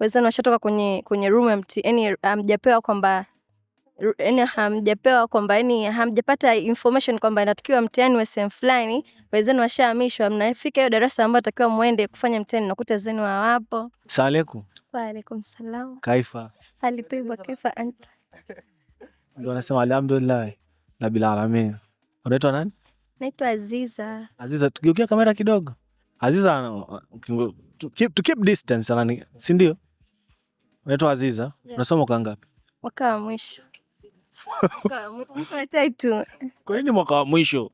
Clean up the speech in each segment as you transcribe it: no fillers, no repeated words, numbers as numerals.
wenzenu washatoka kwenye room ya yani hamjapewa kwamba yani hamjapata information kwamba inatakiwa mtihani wa sehemu fulani, wenzenu washahamishwa, mnafika hiyo darasa ambayo natakiwa muende kufanya mtihani, nakuta wenzenu hawapo. Asalamu alaykum. Wa alaykum salam. Kaifa? Hali tayyiba, kaifa anta? Ndio nasema alhamdulillah rabbil alamin. Unaitwa nani? Naitwa Aziza. Aziza, tugeukia kamera kidogo. Aziza, to keep distance anani, si ndio? Unaitwa Aziza, yeah. Unasoma mwaka ngapi? Mwaka wa mwisho. Mwaka wa tatu. Kwa nini mwaka wa mwisho?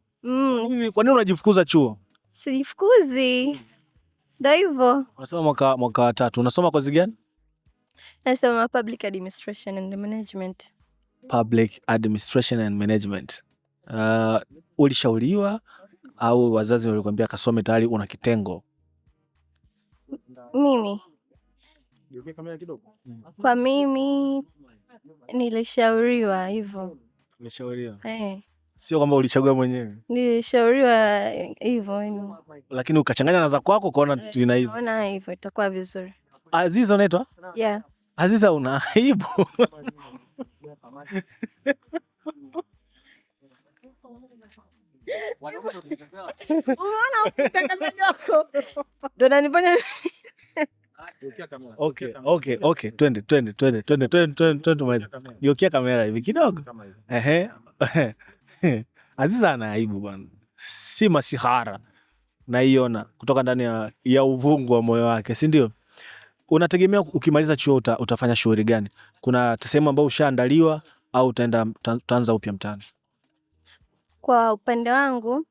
Kwa nini unajifukuza chuo? Sijifukuzi. Ndio hivyo. Unasoma mwaka wa tatu. Unasoma kozi gani? Nasoma Public Administration and Management. Public Administration and Management. Ulishauriwa au wazazi walikwambia kasome tayari una kitengo? Mimi. Kwa mimi nilishauriwa hivyo. Ulishauriwa? Eh. Sio kwamba ulichagua mwenyewe. Nilishauriwa hivyo. Lakini ukachanganya na za kwako ukaona ina hivyo. Naona hivyo itakuwa vizuri. Aziza unaitwa? Yeah. Aziza, una aibu. Unaona mtangazaji wako? Ndio ananifanya. Okay. Twende. Geukia kamera hivi kidogo. Aziza ana aibu bwana. Si masihara. Naiona kutoka ndani ya uvungu wa moyo wake, si ndio? Unategemea ukimaliza chuo utafanya shughuli gani? Kuna sehemu ambayo ushaandaliwa au utaanza upya mtaani? Kwa upande wangu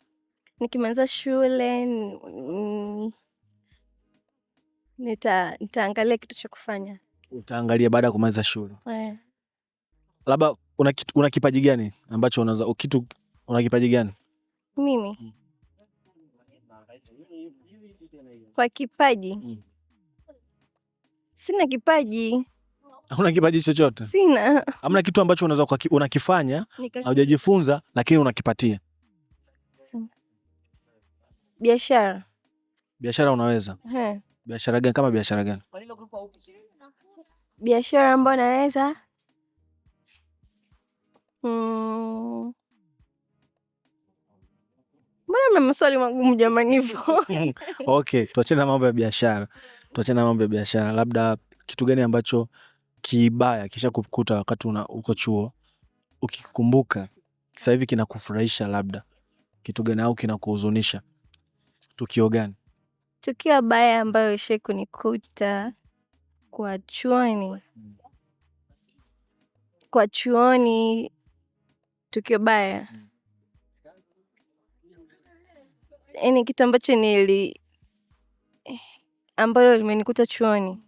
nikimaliza shule nitaangalia kitu cha kufanya. Utaangalia baada ya kumaliza shule? Labda una kipaji gani ambacho unaweza una kipaji gani? Mimi kwa kipaji sina kipaji. Hauna kipaji chochote? Sina. Hamna kitu ambacho unaweza unakifanya haujajifunza lakini unakipatia? Biashara. Biashara unaweza? Biashara gani? Kama biashara gani? Biashara ambayo naweza mbona mna maswali magumu jamani hivyo? Okay, tuachane na mambo ya biashara. Labda kitu gani ambacho kibaya kisha kukuta wakati uko chuo, ukikumbuka sasa hivi kinakufurahisha, labda kitu gani, au kinakuhuzunisha? Tukio gani? Tukio baya ambayo ishe kunikuta kwa chuoni, tukio baya. Yaani kitu ambacho ambalo limenikuta chuoni.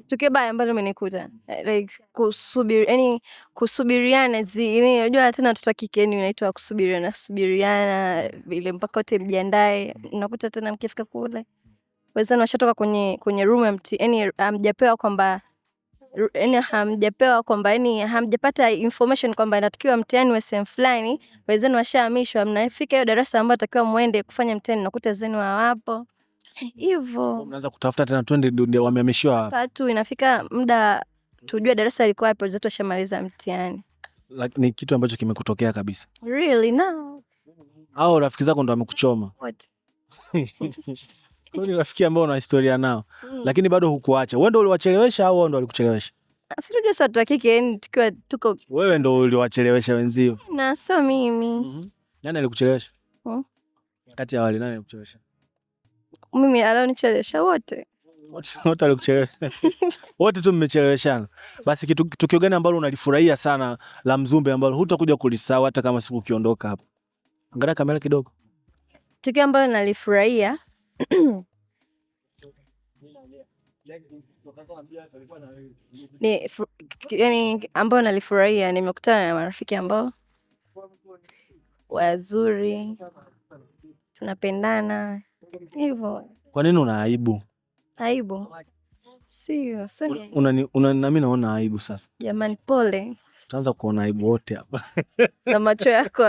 Tukio baya ambalo limenikuta like kusubiriana, unajua tena watoto wa kike ni unaitwa kusubiriana vile mpaka wote mjiandae. Unakuta tena mkifika kule wenzenu washatoka kwenye room ya yani hamjapewa kwamba hamjapata information kwamba inatakiwa mtihani wa sehemu fulani, wenzenu washahamishwa, mnafika hiyo darasa ambayo natakiwa muende kufanya mtihani, nakuta wenzenu hawapo. Hivyo mnaanza kutafuta tena, twende ndio wamehamishiwa hapa. Tatu inafika muda tujue darasa liko wapi, wenzetu washamaliza mtihani. Ni kitu ambacho kimekutokea kabisa? Really? No. Au rafiki zako ndo wamekuchoma? What? Ni rafiki ambao una historia nao. Lakini bado hukuacha. Wewe ndo uliwachelewesha au wao ndo walikuchelewesha? Sijui sasa tu kike tukiwa tuko. Wewe ndo uliwachelewesha wenzio? Na sio mimi. Nani alikuchelewesha? Kati ya wale nani alikuchelewesha? Mimi alionichelewesha wote. Wote walikuchelewesha. Wote tu mmecheleweshana. Basi tukio gani ambalo unalifurahia sana la Mzumbe ambalo hutakuja kulisahau hata kama siku ukiondoka hapa? Angalia kamera kidogo. Tukio ambalo nalifurahia yani ambao nalifurahia nimekutana na marafiki ambao wazuri, tunapendana hivyo. Kwa nini una aibu? Aibu? Sio. Nami naona aibu sasa. Jamani pole. Tutaanza kuona aibu wote hapa. Na macho yako.